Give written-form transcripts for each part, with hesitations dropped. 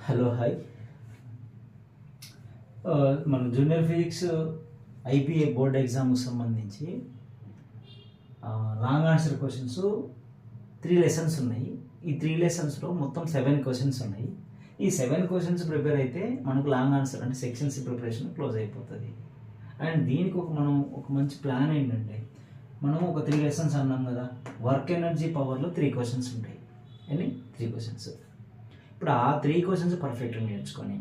Hello hi. మన junior physics IPA board ఎగ్జామ్కి సంబంధించి లాంగ్ ఆన్సర్ క్వశ్చన్స్ 3 లెసన్స్ ఉన్నాయి. ఈ 3 లెసన్స్లో మొత్తం 7 క్వశ్చన్స్ ఉన్నాయి. ఈ 7 క్వశ్చన్స్ ప్రిపేర్ అయితే మనకు లాంగ్ ఆన్సర్ అంటే సెక్షన్స్ ప్రిపరేషన్ క్లోజ్ అయిపోతుంది. అండ్ దీనికి మనం ఒక మంచి ప్లాన్ ఏంటంటే, మనం ఒక 3 లెసన్స్ అన్నాం కదా, వర్క్ ఎనర్జీ పవర్లో 3 క్వశ్చన్స్ ఉంటాయి. ఎన్ని 3 క్వశ్చన్స్. ఇప్పుడు ఆ 3 క్వశ్చన్స్ పర్ఫెక్ట్గా నేర్చుకొని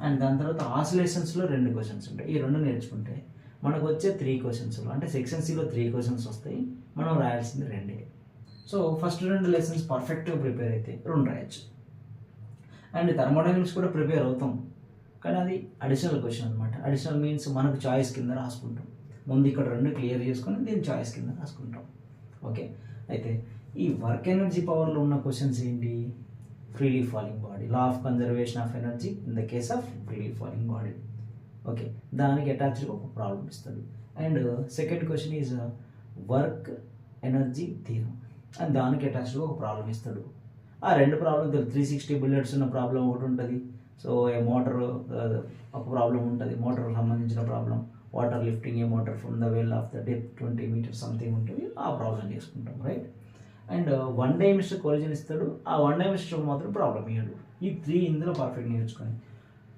అండ్ దాని తర్వాత ఆసిలేషన్స్లో 2 క్వశ్చన్స్ ఉంటాయి. ఈ 2 నేర్చుకుంటే మనకు వచ్చే 3 క్వశ్చన్స్లో అంటే సెక్షన్ సిలో 3 క్వశ్చన్స్ వస్తాయి. మనం రాయాల్సింది 2. సో ఫస్ట్ 2 లెసన్స్ పర్ఫెక్ట్గా ప్రిపేర్ అయితే 2 రాయొచ్చు. అండ్ థర్మోడైనమిక్స్ కూడా ప్రిపేర్ అవుతాం, కానీ అది అడిషనల్ క్వశ్చన్ అనమాట. అడిషనల్ మీన్స్ మనకు చాయిస్ కింద రాసుకుంటాం. ముందు ఇక్కడ 2 క్లియర్ చేసుకొని దీన్ని చాయిస్ కింద రాసుకుంటాం. ఓకే, అయితే ఈ వర్క్ ఎనర్జీ పవర్లో ఉన్న క్వశ్చన్స్ ఏంటి? Freely falling body, law of conservation of energy in the case of freely falling body. Okay, దానికి అటాచ్డ్గా ఒక ప్రాబ్లం ఇస్తాడు. And second question is work energy theorem, and దానికి అటాచ్డ్గా ఒక ప్రాబ్లం ఇస్తాడు. ఆ 2 ప్రాబ్లం 360 బుల్లెట్స్ ఉన్న ప్రాబ్లం ఒకటి ఉంటుంది. సో ఏ మోటార్ ఒక ప్రాబ్లం ఉంటుంది, మోటార్కి సంబంధించిన problem. Water lifting A motor from the well of the depth 20 meters something ఉంటుంది. ఆ ప్రాబ్లం చేసుకుంటాం, రైట్. అండ్ 1 డైమెన్షన్ కొలిజన్ ఇస్తాడు. ఆ 1 డైమెన్షన్ మాత్రం ప్రాబ్లం ఇవ్వడు. ఈ 3 ఇందులో పర్ఫెక్ట్ నేర్చుకొని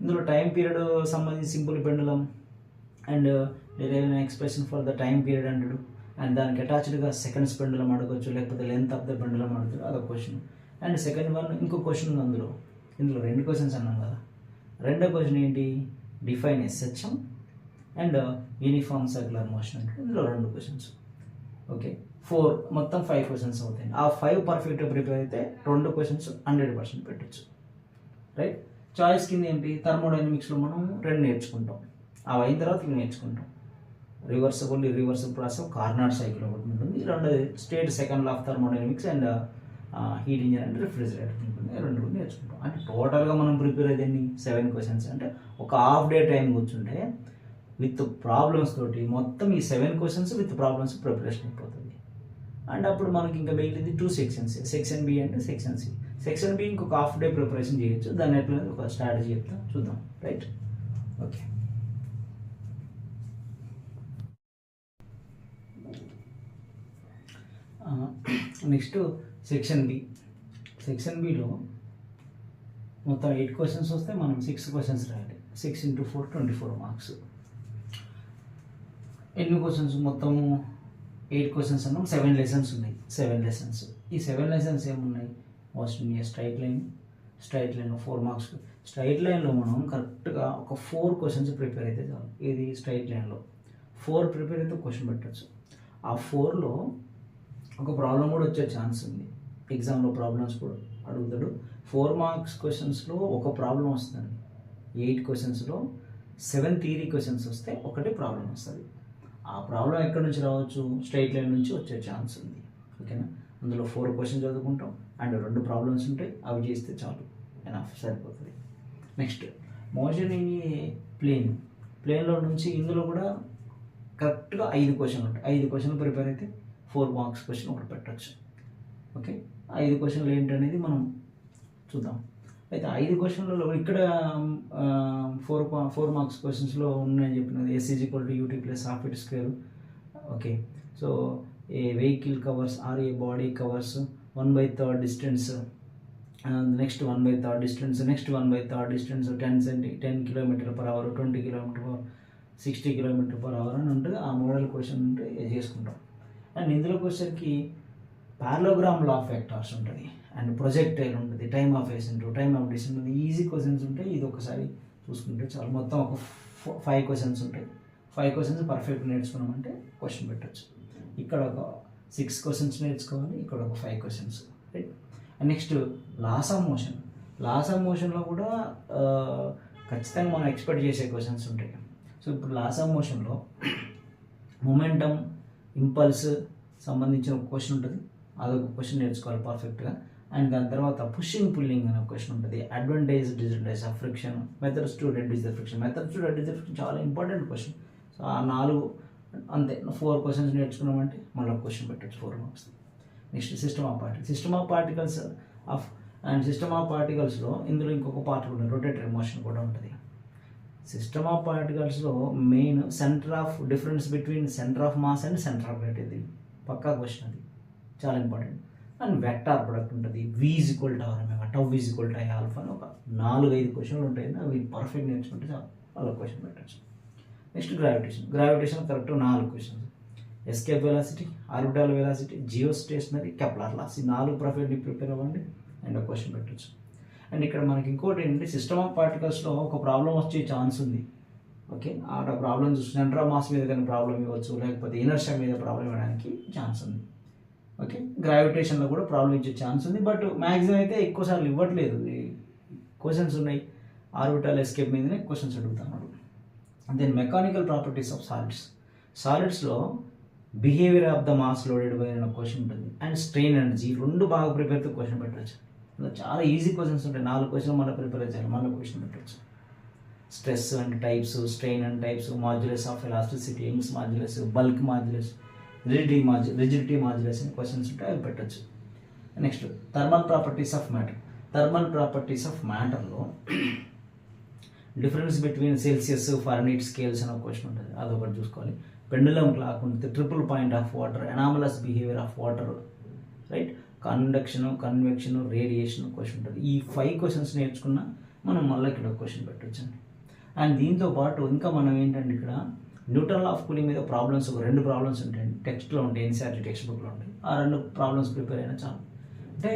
ఇందులో టైం పీరియడ్ సంబంధించి simple pendulum and derive expression for the time period అంటాడు. అండ్ దానికి అటాచ్డ్గా సెకండ్స్ పెండులం అడగచ్చు, లేకపోతే లెంత్ ఆఫ్ ద పెండులం అడుగుతాడు. అదొక క్వశ్చన్. అండ్ సెకండ్ వన్ ఇంకో క్వశ్చన్ ఉంది ఇందులో 2 క్వశ్చన్స్ అన్నాం కదా. రెండో క్వశ్చన్ ఏంటి? Define SHM and uniform circular motion అంటే ఇందులో 2 క్వశ్చన్స్. ఓకే, 4 మొత్తం 5 క్వశ్చన్స్ అవుతాయి. ఆ 5 పర్ఫెక్ట్గా ప్రిపేర్ అయితే 2 క్వశ్చన్స్ 100% పెట్టచ్చు, రైట్. చాయిస్ కింద ఏంటి? థర్మోడైనమిక్స్లో మనం 2 నేర్చుకుంటాం. అవి అయిన తర్వాత ఇవి నేర్చుకుంటాం. Reversible irreversible process of Carnot cycle ఒకటి ఉంటుంది. 2 state second law of thermodynamics and heat engine and refrigerator ఉంటుంది. 2 నేర్చుకుంటాం. అంటే టోటల్గా మనం ప్రిపేర్ అయితే 7 క్వశ్చన్స్. అంటే ఒక హాఫ్ డే టైం కూర్చుంటే విత్ ప్రాబ్లమ్స్ తోటి మొత్తం ఈ 7 క్వశ్చన్స్ విత్ ప్రాబ్లమ్స్ ప్రిపరేషన్ అయిపోతుంది. అండ్ అప్పుడు మనకి ఇంకా మిగిలింది 2 సెక్షన్స్. సెక్షన్ బి అంటే సెక్షన్ సి. సెక్షన్ బి ఇంకొక హాఫ్ డే ప్రిపరేషన్ చేయొచ్చు. దాన్ని ఎట్లా ఒక స్ట్రాటజీ చెప్తాం, చూద్దాం, right. Okay, next section B. సెక్షన్ బిలో మొత్తం 8 క్వశ్చన్స్ వస్తే మనం 6 క్వశ్చన్స్ రాయాలి. 6 × 4 24 మార్క్స్. ఎన్ని క్వశ్చన్స్? మొత్తము 8 క్వశ్చన్స్ అన్నాం. 7 లెసన్స్ ఉన్నాయి. 7 లెసన్స్. ఈ 7 లెసన్స్ ఏమున్నాయి? First straight line. స్ట్రైట్ లైన్లో 4 మార్క్స్. స్ట్రైట్ లైన్లో మనం కరెక్ట్గా ఒక 4 క్వశ్చన్స్ ప్రిపేర్ అయితే చాలు. ఇది స్ట్రైట్ లైన్లో 4 ప్రిపేర్ అయితే క్వశ్చన్ పెట్టచ్చు. ఆ 4లో ఒక ప్రాబ్లం కూడా వచ్చే ఛాన్స్ ఉంది. ఎగ్జామ్లో ప్రాబ్లమ్స్ కూడా అడుగుతాడు. 4 మార్క్స్ క్వశ్చన్స్లో ఒక ప్రాబ్లం వస్తుంది. 8 క్వశ్చన్స్లో 7 థియరీ క్వశ్చన్స్ వస్తే ఒకటి ప్రాబ్లం వస్తుంది. ఆ ప్రాబ్లం ఎక్కడి నుంచి రావచ్చు? స్ట్రైట్ లైన్ నుంచి వచ్చే ఛాన్స్ ఉంది. ఓకేనా? అందులో 4 క్వశ్చన్స్ చదువుకుంటాం అండ్ 2 ప్రాబ్లమ్స్ ఉంటాయి. అవి చేస్తే చాలు, ఎనఫ్, సరిపోతుంది. నెక్స్ట్ మోషన్ ఇన్ ప్లేన్లో నుంచి ఇందులో కూడా కరెక్ట్గా 5 క్వశ్చన్లు ఉంటాయి. 5 క్వశ్చన్లు ప్రిపేర్ అయితే 4 మార్క్స్ క్వశ్చన్ ఒకటి పెట్టచ్చు. ఓకే, 5 క్వశ్చన్లు ఏంటనేది మనం చూద్దాం. అయితే 5 క్వశ్చన్లలో ఇక్కడ 4 మార్క్స్ క్వశ్చన్స్లో ఉన్నాయని చెప్పినది. S = UT + ½ it square. Okay, so a vehicle covers or a body covers 1/3 distance, next 1/3 distance, next 1/3 distance 10 km/h, 20 km/h, 60 km/h అని ఉంటుంది. ఆ మోడల్ క్వశ్చన్ ఉంటే చేసుకుంటాం. అండ్ ఇందులోకి వచ్చేసరికి పారలోగ్రామ్ లా ఆఫ్ వెక్టార్స్ ఉంటుంది అండ్ ప్రొజెక్టైల్ ఉంటుంది, time of Accent, time of distance ఉంటుంది. ఈజీ క్వశ్చన్స్ ఉంటాయి. ఇది ఒకసారి చూసుకుంటే చాలు. మొత్తం ఒక 5 క్వశ్చన్స్ ఉంటాయి. 5 క్వశ్చన్స్ పర్ఫెక్ట్ నేర్చుకున్నామంటే క్వశ్చన్ పెట్టచ్చు. ఇక్కడ ఒక 6 క్వశ్చన్స్ నేర్చుకోవాలి, ఇక్కడ ఒక 5 questions, right. And next laws of motion. Laws of మోషన్లో కూడా ఖచ్చితంగా మనం ఎక్స్పెక్ట్ చేసే క్వశ్చన్స్ ఉంటాయి. సో ఇప్పుడు లాస్ ఆఫ్ మోషన్లో మొమెంటమ్, ఇంపల్స్ సంబంధించిన ఒక క్వశ్చన్ ఉంటుంది. అదొక క్వశ్చన్ నేర్చుకోవాలి పర్ఫెక్ట్గా. అండ్ దాని తర్వాత పుషింగ్ పుల్లింగ్ అనే క్వశ్చన్ ఉంటుంది. Advantage disadvantage of friction, methods to reduce the friction. Methods to reduce the friction చాలా ఇంపార్టెంట్ క్వశ్చన్. సో ఆ 4 అంతే 4 క్వశ్చన్స్ నేర్చుకున్నామంటే మళ్ళీ క్వశ్చన్ పెట్టచ్చు 4 marks. Next system of particles. System of particles of and system of పార్టికల్స్లో ఇందులో ఇంకొక part కూడా rotatory motion కూడా ఉంటుంది. సిస్టమ్ ఆఫ్ పార్టికల్స్లో main centre of difference between centre of mass and centre of gravity, ఇది పక్కా క్వశ్చన్, అది చాలా ఇంపార్టెంట్. అండ్ వెక్టార్ ప్రొడక్ట్ ఉంటుంది, V = R, tau = I alpha అని ఒక 4-5 క్వశ్చన్లు ఉంటాయి. అవి పర్ఫెక్ట్ నేర్చుకుంటే చాలా వాళ్ళ క్వశ్చన్ పెట్టచ్చు. Next gravitation correct 4 questions. Escape velocity, orbital velocity, geostationary, Kepler laws, ఈ 4 పర్ఫెక్ట్లీ ప్రిపేర్ అవ్వండి అండ్ ఒక క్వశ్చన్ పెట్టచ్చు. అండ్ ఇక్కడ మనకి ఇంకోటి ఏంటంటే సిస్టమ్ ఆఫ్ పార్టికల్స్లో ఒక ప్రాబ్లం వచ్చే ఛాన్స్ ఉంది. ఓకే, ఆ ప్రాబ్లం చూసి సెంటర్ ఆఫ్ మాస్ మీద కానీ ప్రాబ్లం ఇవ్వచ్చు, లేకపోతే ఇనర్షియా మీద ప్రాబ్లం ఇవ్వడానికి ఛాన్స్ ఉంది. ఓకే, గ్రావిటేషన్లో కూడా ప్రాబ్లం ఇచ్చే ఛాన్స్ ఉంది, బట్ మ్యాక్సిమం అయితే ఎక్కువసార్లు ఇవ్వట్లేదు. క్వశ్చన్స్ ఉన్నాయి ఆర్బిటాల్ ఎస్కేప్ మీదనే క్వశ్చన్స్ అడుగుతున్నాడు. దెన్ మెకానికల్ ప్రాపర్టీస్ ఆఫ్ సాలిడ్స్లో behaviour of the mass loaded by అనే క్వశ్చన్ ఉంటుంది. అండ్ స్ట్రెయిన్ ఎనర్జీ, 2 బాగా ప్రిపేర్తో క్వశ్చన్ పెట్టవచ్చు. చాలా ఈజీ క్వశ్చన్స్ ఉంటాయి, 4 క్వశ్చన్లు మళ్ళీ ప్రిపేర్ చేయాలి, మళ్ళీ క్వశ్చన్ పెట్టవచ్చు. Stress and types, strain and types, modulus of elasticity, Young's modulus, bulk modulus, rigidity modulus అని క్వశ్చన్స్ ఉంటాయి, అవి పెట్టచ్చు. నెక్స్ట్ థర్మల్ ప్రాపర్టీస్ ఆఫ్ మ్యాటర్లో difference between Celsius Fahrenheit scales అనే క్వశ్చన్ ఉంటుంది, అదొకటి చూసుకోవాలి. పెండులం క్లాక్ ఉంటుంది, triple point of water, anomalous behaviour of water, right, conduction, convection, radiation question ఉంటుంది. ఈ 5 క్వశ్చన్స్ నేర్చుకున్నా మనం మళ్ళీ ఇక్కడ క్వశ్చన్ పెట్టవచ్చండి. అండ్ దీంతో పాటు ఇంకా మనం ఏంటంటే ఇక్కడ న్యూటన్ ఆఫ్ కూలింగ్ మీద ప్రాబ్లమ్స్, ఒక 2 ప్రాబ్లమ్స్ ఉంటాయండి, టెక్స్ట్లో ఉంటాయి, ఎన్సీఆర్టీ టెక్స్ట్ బుక్లో ఉంటాయి. ఆ 2 ప్రాబ్లమ్స్ ప్రిపేర్ అయినా చాలు. అంటే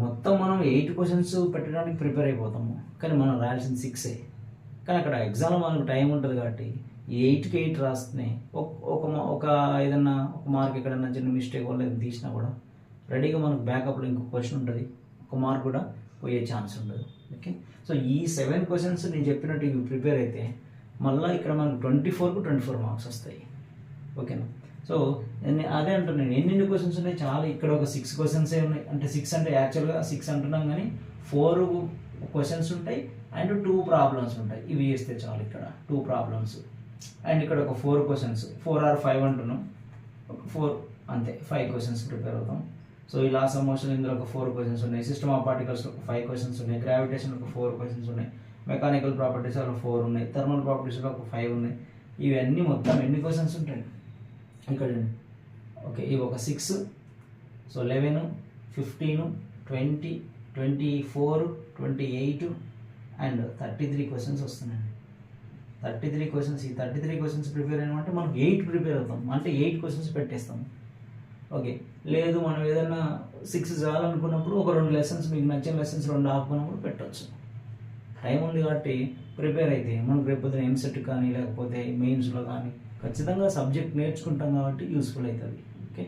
మొత్తం మనం 8 క్వశ్చన్స్ పెట్టడానికి ప్రిపేర్ అయిపోతాము, కానీ మనం రాయాల్సింది 6. కానీ అక్కడ ఎగ్జామ్లో మనకు టైం ఉంటుంది కాబట్టి 8కి 8 రాస్తేనే ఒక ఏదన్నా ఒక మార్క్ ఎక్కడన్నా చిన్న మిస్టేక్ వల్ల తీసినా కూడా రెడీగా మనకు బ్యాకప్లో ఇంకొక క్వశ్చన్ ఉంటుంది, ఒక మార్క్ కూడా పోయే ఛాన్స్ ఉండదు. ఓకే, సో ఈ 7 క్వశ్చన్స్ నేను చెప్పినట్టు ఇవి ప్రిపేర్ అయితే మళ్ళీ ఇక్కడ మనకు 24కు 24 మార్క్స్ వస్తాయి. ఓకేనా, సో అదే అంటున్నాను, ఎన్ని క్వశ్చన్స్ ఉన్నాయి, చాలా ఇక్కడ ఒక 6 క్వశ్చన్సే ఉన్నాయి. అంటే 6 అంటే యాక్చువల్గా 6 అంటున్నాం, కానీ 4 క్వశ్చన్స్ ఉంటాయి అండ్ 2 ప్రాబ్లమ్స్ ఉంటాయి. ఇవి వేస్తే చాలు, ఇక్కడ 2 ప్రాబ్లమ్స్ అండ్ ఇక్కడ ఒక 4 క్వశ్చన్స్, 4 or 5 అంటున్నాం, ఒక 4 అంతే, 5 క్వశ్చన్స్ ప్రిపేర్ అవుతాం. సో ఈ లాస్ ఆఫ్ మోషన్ ఇందులో ఒక 4 క్వశ్చన్స్ ఉన్నాయి, సిస్టమ్ ఆఫ్ పార్టికల్స్లో ఒక 5 క్వశ్చన్స్ ఉన్నాయి, గ్రావిటేషన్ ఒక 4 క్వశ్చన్స్ ఉన్నాయి, మెకానికల్ ప్రాపర్టీస్ ఒక 4 ఉన్నాయి, థర్మల్ ప్రాపర్టీస్లో ఒక 5 ఉన్నాయి. ఇవన్నీ మొత్తం ఎన్ని క్వశ్చన్స్ ఉంటాయి ఇక్కడ? ఓకే, ఇవి ఒక 6, సో 11, 15, 20, 24, 28 అండ్ 33 క్వశ్చన్స్ వస్తున్నాయండి. 33 క్వశ్చన్స్, ఈ 33 క్వశ్చన్స్ ప్రిపేర్ అయినామంటే మనం 8 ప్రిపేర్ అవుతాం, అంటే 8 క్వశ్చన్స్ పెట్టేస్తాం. ఓకే, లేదు మనం ఏదైనా 6 చాలనుకున్నప్పుడు ఒక 2 లెసన్స్, మీకు నచ్చిన లెసన్స్ 2 ఆపుకున్నప్పుడు పెట్టవచ్చు. టైం ఉంది కాబట్టి ప్రిపేర్ అయితే మనకు రేపు ఎంసెట్ కానీ లేకపోతే మెయిన్స్లో కానీ ఖచ్చితంగా సబ్జెక్ట్ నేర్చుకుంటాం కాబట్టి యూస్ఫుల్ అవుతుంది. ఓకే.